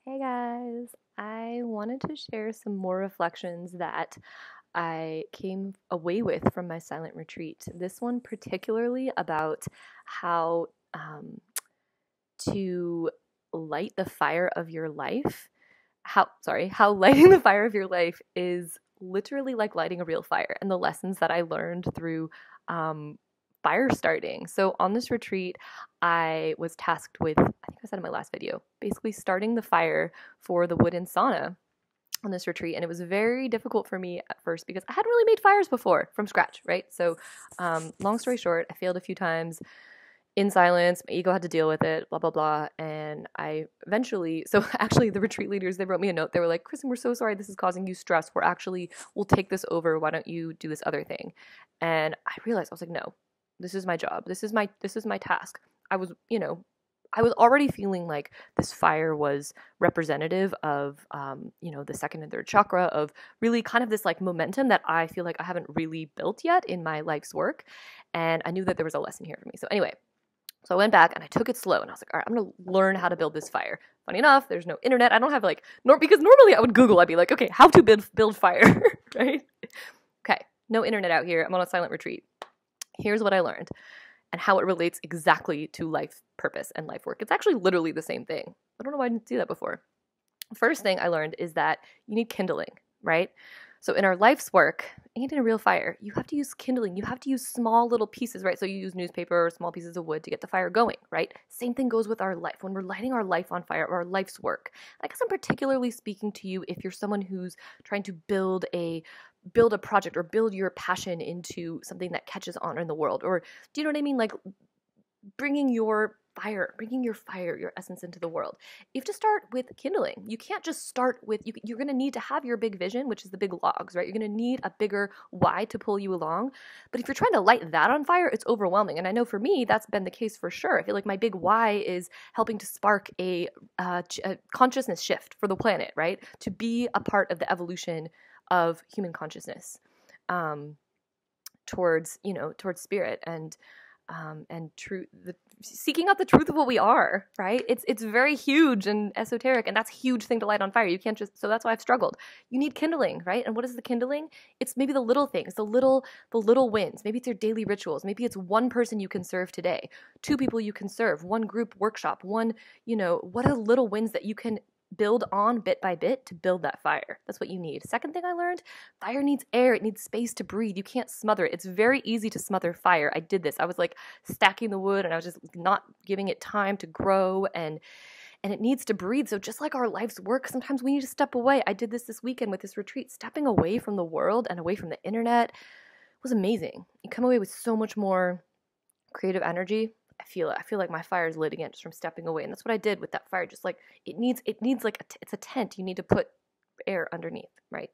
Hey guys, I wanted to share some more reflections that I came away with from my silent retreat. This one particularly about how to light the fire of your life. How lighting the fire of your life is literally like lighting a real fire, and the lessons that I learned through fire starting. So on this retreat, I was tasked with, I think I said in my last video, basically starting the fire for the wooden sauna on this retreat. And it was very difficult for me at first because I hadn't really made fires before from scratch, right? So long story short, I failed a few times in silence. My ego had to deal with it, blah, blah, blah. And I eventually, so actually the retreat leaders, they wrote me a note. They were like, Kristen, we're so sorry this is causing you stress. We'll take this over. Why don't you do this other thing? And I realized, I was like, no, this is my job. This is my task. I was already feeling like this fire was representative of, the second and third chakra, of really kind of this like momentum that I feel like I haven't really built yet in my life's work. And I knew that there was a lesson here for me. So anyway, so I went back and I took it slow and I was like, all right, I'm going to learn how to build this fire. Funny enough, there's no internet. I don't have because normally I would Google, I'd be like, okay, how to build fire, right? Okay, no internet out here. I'm on a silent retreat. Here's what I learned and how it relates exactly to life purpose and life work. It's actually literally the same thing. I don't know why I didn't see that before. First thing I learned is that you need kindling, right? So in our life's work, and in a real fire, you have to use kindling. You have to use small little pieces, right? So you use newspaper or small pieces of wood to get the fire going, right? Same thing goes with our life. When we're lighting our life on fire, or our life's work, I guess I'm particularly speaking to you if you're someone who's trying to build a project or build your passion into something that catches on in the world. Or do you know what I mean? Like bringing your fire, your essence into the world. You have to start with kindling. You can't just start with, you're going to need to have your big vision, which is the big logs, right? You're going to need a bigger why to pull you along. But if you're trying to light that on fire, it's overwhelming. And I know for me, that's been the case for sure. I feel like my big why is helping to spark a consciousness shift for the planet, right? To be a part of the evolution of human consciousness towards spirit and truth, seeking out the truth of what we are, right? It's very huge and esoteric, and that's a huge thing to light on fire. You can't just, so that's why I've struggled. You need kindling, right? And what is the kindling? It's maybe the little things, the little wins. Maybe it's your daily rituals. Maybe it's one person you can serve today, two people you can serve, one group workshop, what are the little wins that you can build on bit by bit to build that fire. That's what you need. Second thing I learned, fire needs air. It needs space to breathe. You can't smother it. It's very easy to smother fire. I did this. I was like stacking the wood and I was just not giving it time to grow, and it needs to breathe. So just like our life's work, sometimes we need to step away. I did this weekend with this retreat. Stepping away from the world and away from the internet was amazing. You come away with so much more creative energy. I feel like my fire is lit again just from stepping away. And that's what I did with that fire. Just like it needs like it's a tent. You need to put air underneath, right?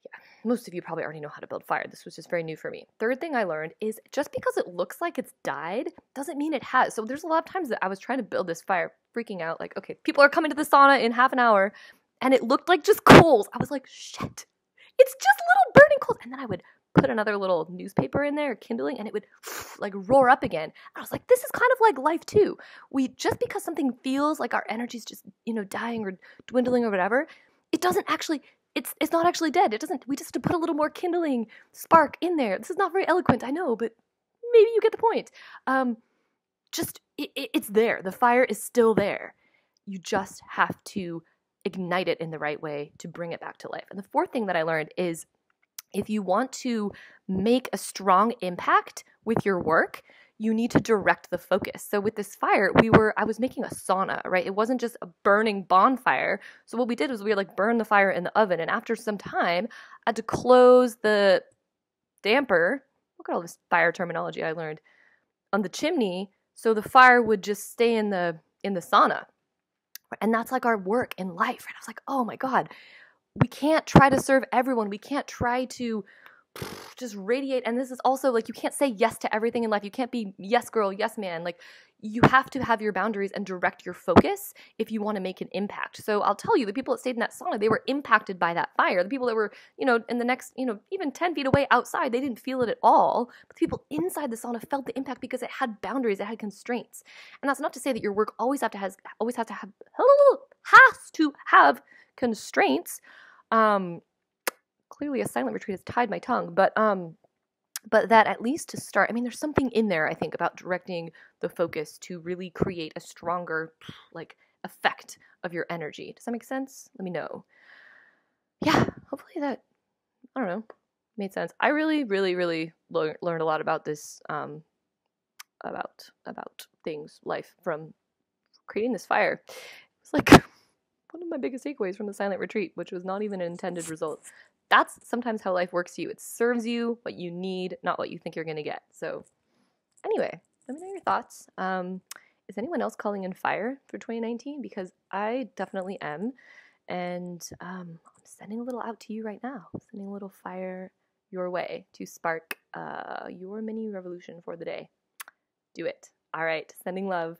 Yeah. Most of you probably already know how to build fire. This was just very new for me. Third thing I learned is just because it looks like it's died doesn't mean it has. So there's a lot of times that I was trying to build this fire, freaking out, like, okay, people are coming to the sauna in half an hour, and it looked like just coals. I was like, shit, it's just little burning coals. And then I would put another little newspaper in there, kindling, and it would like roar up again. I was like, this is kind of like life too. Just because something feels like our energy's just, dying or dwindling or whatever, it doesn't actually, it's not actually dead. We just have to put a little more kindling spark in there. This is not very eloquent, I know, but maybe you get the point. It's there. The fire is still there. You just have to ignite it in the right way to bring it back to life. And the fourth thing that I learned is, if you want to make a strong impact with your work, you need to direct the focus. So with this fire, I was making a sauna, right? It wasn't just a burning bonfire. So what we did was we like burn the fire in the oven. And after some time, I had to close the damper. Look at all this fire terminology I learned on the chimney. So the fire would just stay in the sauna. And that's like our work in life. And I was like, oh my God, we can't try to serve everyone. We can't try to just radiate. And this is also like, you can't say yes to everything in life. You can't be yes girl, yes man. Like, you have to have your boundaries and direct your focus if you want to make an impact. So I'll tell you, the people that stayed in that sauna, they were impacted by that fire. The people that were, in the next, even 10 feet away outside, they didn't feel it at all. But the people inside the sauna felt the impact because it had boundaries, it had constraints. And that's not to say that your work always has to have has to have constraints. Clearly a silent retreat has tied my tongue, but that at least to start, I mean, there's something in there, I think, about directing the focus to really create a stronger, like, effect of your energy. Does that make sense? Let me know. Yeah, hopefully that, I don't know, made sense. I really, really, really learned a lot about this, about things, life, from creating this fire. It's like one of my biggest takeaways from the silent retreat, which was not even an intended result. That's sometimes how life works to you. It serves you what you need, not what you think you're going to get. So anyway, let me know your thoughts. Is anyone else calling in fire for 2019? Because I definitely am. And I'm sending a little out to you right now. Sending a little fire your way to spark your mini revolution for the day. Do it. All right. Sending love.